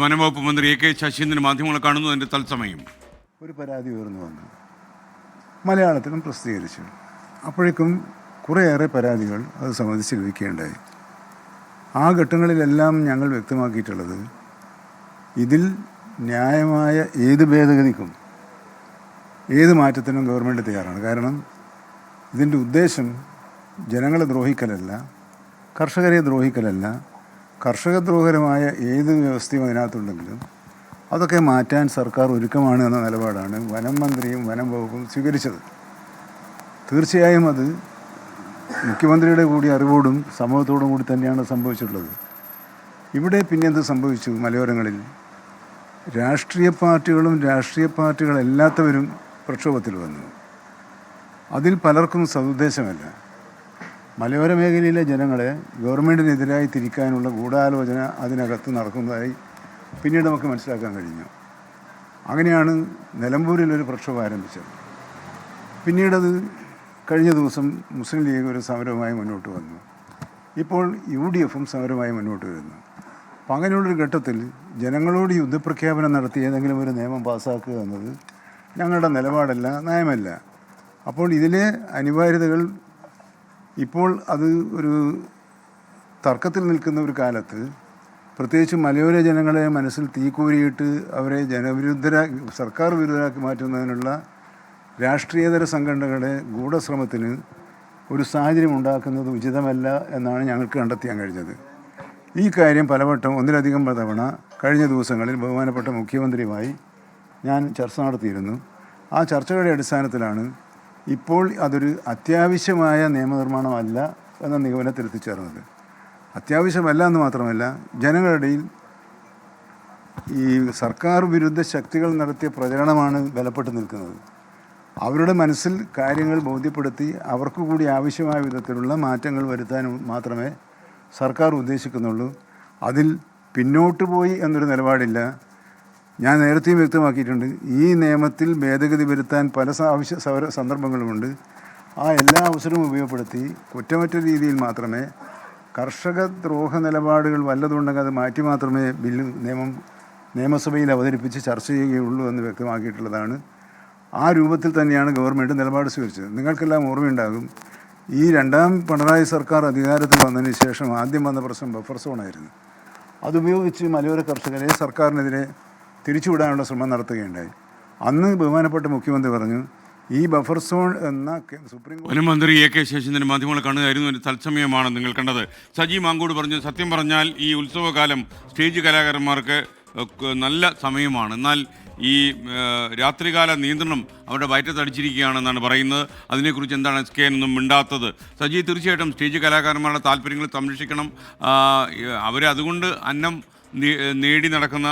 വനംവകുപ്പ് മന്ത്രി A K Saseendran മാധ്യമങ്ങളെ കാണുന്നതിന്റെ തത്സമയം ഒരു പരാതി ഉയർന്നു വന്നു, മലയാളത്തിലും പ്രസിദ്ധീകരിച്ചു. അപ്പോഴേക്കും കുറേയേറെ പരാതികൾ അത് സംബന്ധിച്ച് ലഭിക്കുകയുണ്ടായി. ആ ഘട്ടങ്ങളിലെല്ലാം ഞങ്ങൾ വ്യക്തമാക്കിയിട്ടുള്ളത്, ഇതിൽ ന്യായമായ ഏത് ഭേദഗതിക്കും ഏത് മാറ്റത്തിനും ഗവൺമെൻറ് തയ്യാറാണ്. കാരണം ഇതിൻ്റെ ഉദ്ദേശം ജനങ്ങളെ ദ്രോഹിക്കലല്ല, കർഷകരെ ദ്രോഹിക്കലല്ല. കർഷകദ്രോഹകരമായ ഏത് വ്യവസ്ഥയും അതിനകത്തുണ്ടെങ്കിലും അതൊക്കെ മാറ്റാൻ സർക്കാർ ഒരുക്കമാണ് എന്ന നിലപാടാണ് വനം മന്ത്രിയും വനം വകുപ്പും സ്വീകരിച്ചത്. തീർച്ചയായും അത് മുഖ്യമന്ത്രിയുടെ കൂടി അറിവോടും സമൂഹത്തോടും കൂടി തന്നെയാണ് സംഭവിച്ചിട്ടുള്ളത്. ഇവിടെ പിന്നെ എന്ത് സംഭവിച്ചു? മലയോരങ്ങളിൽ രാഷ്ട്രീയ പാർട്ടികളും രാഷ്ട്രീയ പാർട്ടികളല്ലാത്തവരും പ്രക്ഷോഭത്തിൽ വന്നു. അതിൽ പലർക്കും സതുദ്ദേശമല്ല. മലയോര മേഖലയിലെ ജനങ്ങളെ ഗവൺമെൻറ്റിനെതിരായി തിരിക്കാനുള്ള ഗൂഢാലോചന അതിനകത്ത് നടക്കുന്നതായി പിന്നീട് നമുക്ക് മനസ്സിലാക്കാൻ കഴിഞ്ഞു. അങ്ങനെയാണ് നിലമ്പൂരിലൊരു പ്രക്ഷോഭം ആരംഭിച്ചത്. പിന്നീടത് കഴിഞ്ഞ ദിവസം മുസ്ലിം ലീഗ് ഒരു സമരവുമായി മുന്നോട്ട് വന്നു. ഇപ്പോൾ UDFും സമരമായി മുന്നോട്ട് വരുന്നു. അപ്പം അങ്ങനെയുള്ളൊരു ഘട്ടത്തിൽ ജനങ്ങളോട് യുദ്ധപ്രഖ്യാപനം നടത്തി ഏതെങ്കിലും ഒരു നിയമം പാസ്സാക്കുക എന്നത് ഞങ്ങളുടെ നിലപാടല്ല, നയമല്ല. അപ്പോൾ ഇതിലെ അനിവാര്യതകൾ ഇപ്പോൾ അത് ഒരു തർക്കത്തിൽ നിൽക്കുന്ന ഒരു കാലത്ത്, പ്രത്യേകിച്ച് മലയോര ജനങ്ങളെ മനസ്സിൽ തീക്കോരിയിട്ട് അവരെ സർക്കാർ വിരുദ്ധരാക്കി മാറ്റുന്നതിനുള്ള രാഷ്ട്രീയതര സംഘടനകളുടെ ഗൂഢശ്രമത്തിന് ഒരു സാഹചര്യം ഉണ്ടാക്കുന്നത് ഉചിതമല്ല എന്നാണ് ഞങ്ങൾക്ക് കണ്ടെത്താൻ കഴിഞ്ഞത്. ഈ കാര്യം പലവട്ടം ഒന്നിലധികം തവണ കഴിഞ്ഞ ദിവസങ്ങളിൽ ബഹുമാനപ്പെട്ട മുഖ്യമന്ത്രിയുമായി ഞാൻ ചർച്ച നടത്തിയിരുന്നു. ആ ചർച്ചകളുടെ അടിസ്ഥാനത്തിലാണ് ഇപ്പോൾ അതൊരു അത്യാവശ്യമായ നിയമനിർമ്മാണമല്ല എന്ന നിഗമനത്തിൽ എത്തിച്ചേർന്നത്. അത്യാവശ്യമല്ല എന്ന് മാത്രമല്ല, ജനങ്ങളുടെ ഈ സർക്കാർ വിരുദ്ധ ശക്തികൾ നടത്തിയ പ്രചരണമാണ് ബലപ്പെട്ട് നിൽക്കുന്നത്. അവരുടെ മനസ്സിൽ കാര്യങ്ങൾ ബോധ്യപ്പെടുത്തി അവർക്ക് കൂടി ആവശ്യമായ വിധത്തിലുള്ള മാറ്റങ്ങൾ വരുത്താൻ മാത്രമേ സർക്കാർ ഉദ്ദേശിക്കുന്നുള്ളൂ. അതിൽ പിന്നോട്ട് പോയി എന്നൊരു നിലപാടില്ല. ഞാൻ നേരത്തെയും വ്യക്തമാക്കിയിട്ടുണ്ട്, ഈ നിയമത്തിൽ ഭേദഗതി വരുത്താൻ പല സന്ദർഭങ്ങളുമുണ്ട്. ആ എല്ലാ അവസരവും ഉപയോഗപ്പെടുത്തി കുറ്റമറ്റ രീതിയിൽ മാത്രമേ കർഷക ദ്രോഹ നിലപാടുകൾ വല്ലതുണ്ടെങ്കിൽ അത് മാറ്റി മാത്രമേ നിയമസഭയിൽ അവതരിപ്പിച്ച് ചർച്ച ചെയ്യുകയുള്ളൂ എന്ന് വ്യക്തമാക്കിയിട്ടുള്ളതാണ്. ആ രൂപത്തിൽ തന്നെയാണ് ഗവൺമെൻറ് നിലപാട് സ്വീകരിച്ചത്. നിങ്ങൾക്കെല്ലാം ഓർമ്മയുണ്ടാകും, ഈ രണ്ടാം പിണറായി സർക്കാർ അധികാരത്തിൽ വന്നതിന് ശേഷം ആദ്യം വന്ന പ്രശ്നം ബഫർ സോണായിരുന്നു. അതുപയോഗിച്ച് മലയോര കർഷകരെ സർക്കാരിനെതിരെ തിരിച്ചുവിടാനുള്ള ശ്രമം നടത്തുകയുണ്ടായി. അന്ന് ബഹുമാനപ്പെട്ട മുഖ്യമന്ത്രി പറഞ്ഞു, ഈ ബഫർ സോൺ എന്ന സുപ്രീം കോടതി വനമന്ത്രി എ കെ ശശീന്ദ്രൻ മാധ്യമങ്ങളെ കാണുകയായിരുന്നു. ഒരു തത്സമയമാണ് നിങ്ങൾ കണ്ടത്. സജി മാങ്കോട് പറഞ്ഞു, സത്യം പറഞ്ഞാൽ ഈ ഉത്സവകാലം സ്റ്റേജ് കലാകാരന്മാർക്ക് നല്ല സമയമാണ്. എന്നാൽ ഈ രാത്രികാല നിയന്ത്രണം അവരുടെ വയറ്റത്തടിച്ചിരിക്കുകയാണെന്നാണ് പറയുന്നത്. അതിനെക്കുറിച്ച് എന്താണ് SK ഒന്നും മിണ്ടാത്തത്? സജി, തീർച്ചയായിട്ടും സ്റ്റേജ് കലാകാരന്മാരുടെ താല്പര്യങ്ങൾ സംരക്ഷിക്കണം. അവരെ അതുകൊണ്ട് അന്നം നേടി നടക്കുന്ന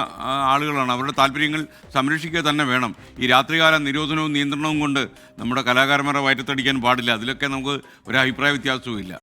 ആളുകളാണ്. അവരുടെ താല്പര്യങ്ങൾ സംരക്ഷിക്കുക തന്നെ വേണം. ഈ രാത്രികാല നിരോധനവും നിയന്ത്രണവും കൊണ്ട് നമ്മുടെ കലാകാരന്മാരെ വയറ്റത്തടിക്കാൻ പാടില്ല. അതിലൊക്കെ നമുക്ക് ഒരു അഭിപ്രായ വ്യത്യാസവും ഇല്ല.